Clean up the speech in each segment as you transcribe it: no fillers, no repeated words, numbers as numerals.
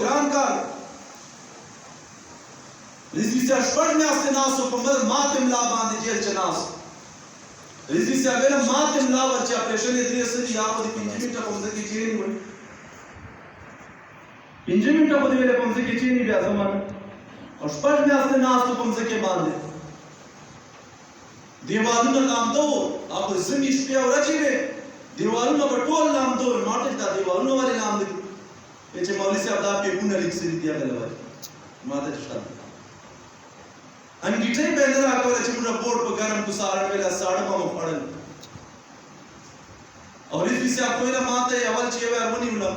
ګران کار رضوي صاحب شپږ میاشتې ناست و په ماته ملا باندې جیل چې ناست رضوي صاحب ویل ماته ملا ور چې اپریشن یې درې سري یا په دې 5 منټه په مځکه کې چیرې وي 5 منټه په دې ویلې په مځکه کې چیرې بیا زمانه او شپږ میاشتې ناست و په مځکه باندې دیوالونه لامده وو هغه ځمې شپې او ورځې وې دیوالونه به ټول لامده وو ما ته دا دیوالونه ولې لامده دي چې مولوي صاحب دا پیپونه لیکلي دي هغه وایي ما ته څه انګیټۍ به نه راکوله چې موږ بورډ په ګرم کو ساړه ویله ساړه به مو خوړل او رضوي صاحب ویله ما ته یې اول چې یې ویل ونیولم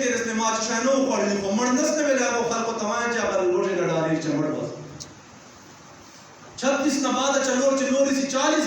تیر رسته ما چې شانو خوړلې خو مړ نسته ویل هغه خلکو ته وایي چې هغه لوټې نه ډارې چې مړ بس 36 نه بعد چلور چې نورې سي 40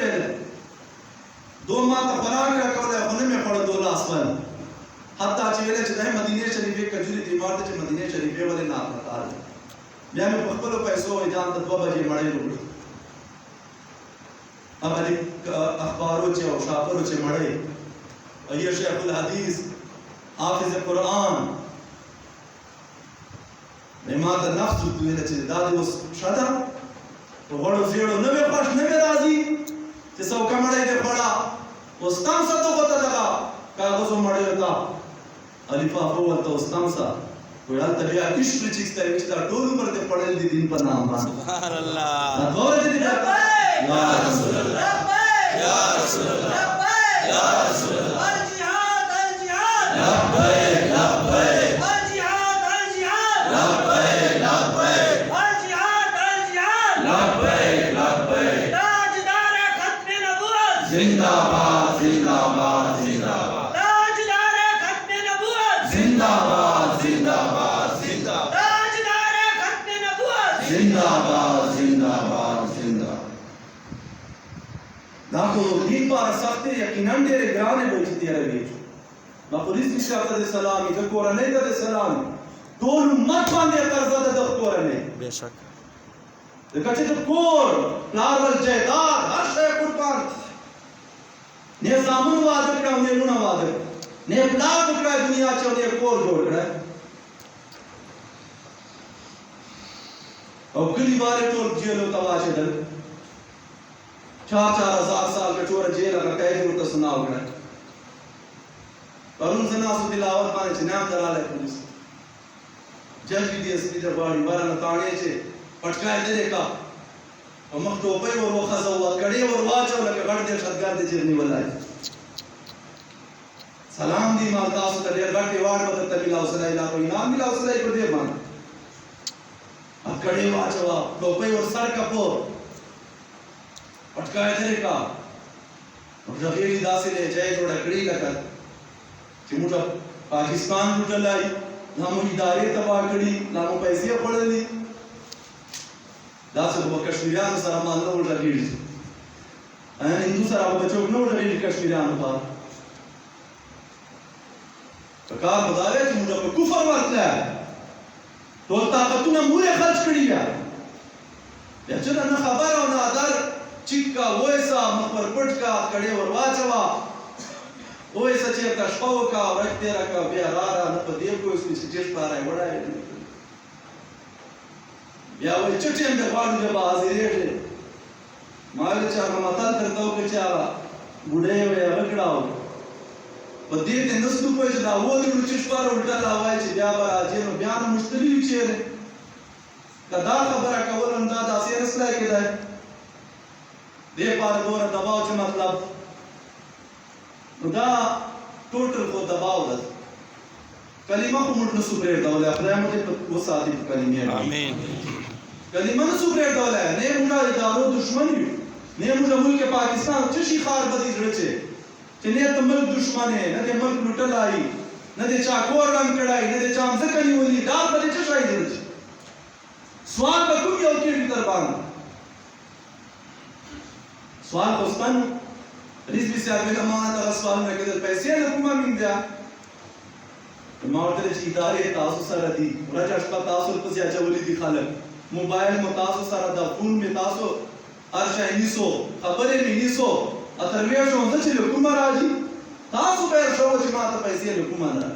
ویل دو ما ته خوراک راکوله خو نه مې خوړه دو لاس باندې حتی چې ویل چې د مدینه شریفه کجوري دی مارته چې مدینه شریفه ولې نه پکار بیا مې په خپل پیسو جان ته 2 بجې مړې وروړ هغه اخبارو چې او شاپرو چې مړې ايه شيخ الحديث حافظ القرآن نعمت النفس ویل چې دا د اوس شاده په غړو زیړو نه وي خوښ نه وي راځي چې څوک مړی دې خوړه اوس تام څه ته وته دغه کاغذ مړی وتا الفا هو ته اوس تام څه ویل ته بیا کښ چې ستاسو چې دا ټول عمر دې پړل دي دین په نام باندې سبحان الله غوړ دې یا رسول الله یا رسول الله یا رسول الله لبيك لبيك الجهاد الجهاد لبيك لبيك الجهاد الجهاد لبيك لبيك تاجدار ختم نبوت زنده‌باد زنده‌باد زنده‌باد تاجدار ختم نبوت زنده‌باد زنده‌باد زنده‌باد تاجدار ختم نبوت زنده‌باد زنده‌باد زنده‌باد دا کو دین پر سخت یقینا ډېر ګران به چې راوي ما پولیس نشاته د سلامي د کورنۍ ته د سلام ټول امت باندې قرضه ده د کورنۍ بهشک د کچې د کور پلار ول جیداد هر شی قربان نه زامن واده کړه نه مونږ واده نه پلار کړه دنیا چې نه کور جوړ کړه او کلی بار ټول جیل او تواشه دل 4-4000 سال کټور جیل هغه قید ورته سناو کړه پرون زنا سو دلاوت باندې چې نام دراله پولیس جج دې اس دې باندې بارنه تاړې چې پټکای دې کا او مخ ټوپې ور وخزه او کړي ور واچو لکه غړ دې شتګار دې چیرنی ولای سلام دی مال تاسو ته ډېر غټي وار مدد ته ملاو سره لا کوئی نام ملاو سره په دې باندې ا کړي واچو ټوپې ور سر کپو پټکای دې کا او ځګېلی داسې له ځای جوړ کړی لکه چې موږ پاکستان لټلای نامو ادارې تباہ کړي نامو پیسې خړلې دا څه په کشمیریانو سره مال نه ولګېږي هندو سره په چوک نه ولګېږي کشمیریانو په کار بداله چې موږ په کفر ورتله ټول طاقتونه موږ خرج کړي بیا چې نه خبر او نه در چیکا وایسا مخبر پټ کا کړي ور واچوا وای سچې تشپو کا ورته راکا بیا را نه په دې کوی چې چیش پاره وړای بیا وای چټیم د غواړو د بازارې مال چې هغه متل درته وکړي چې هغه بډې وې وکړاو په دې ته نسلو په چې دا وله چې شپاره ولټه لا وای چې بیا به راځي نو بیا نو مشتری چیرې دا خبره کول هم دا داسې رسلای کېدای دې پاره دوره دباو چې مطلب دا ټوټل خو دباو ده کلمه خو موږ نسو پرېږدولی خدای مو دې وساتي په کلمې امين کلمه نسو پرېږدولی نه موږ ادارو دشمن یو نه موږ ملک پاکستان څه شي خار بدې زړه چې نه ته ملک دشمن نه دې ملک لوټلای نه دې چا کور رنګ کړای نه دې چا ځکه نیولې دا بدې څه شای دې سوال به کوم یو کې در باندې سوال خوستان رضوي صاحب له ما ته سوال نه کېدل پیسې له کومه من بیا ما ورته چې ادارې تاسو سره دي ورځ شپه تاسو په ځای چولې دي خلک موبایل مو تاسو سره د فون می تاسو هر شي نیسو خبرې می نیسو اتروي شو چې له کومه راځي تاسو به شو چې ما ته پیسې له کومه نه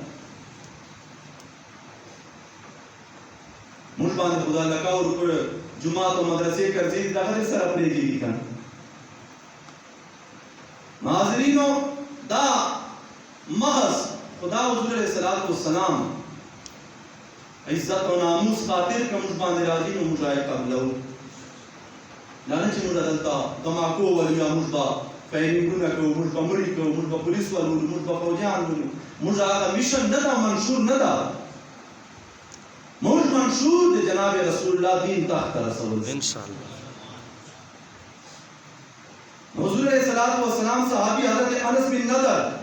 موږ باندې خدای لکه ور پر جمعه او مدرسې قرضې دغه سره پرېږي کنه ناظرینو دا محض خدا حضور علیہ السلام عزت و ناموس خاطر کوم باندې راځي نو موږ یې قبلو نه چې موږ دلته دماکو ولیا موږ با فیرینګونه کوو موږ به مړی کوو موږ به پولیس ولولو موږ به فوجیان ولولو موږ هغه میشن نه دا منشور نه دا موږ منشور د جناب رسول الله دین تحت رسول ان شاء الله حضور علیہ السلام صحابی حضرت انس بن نضر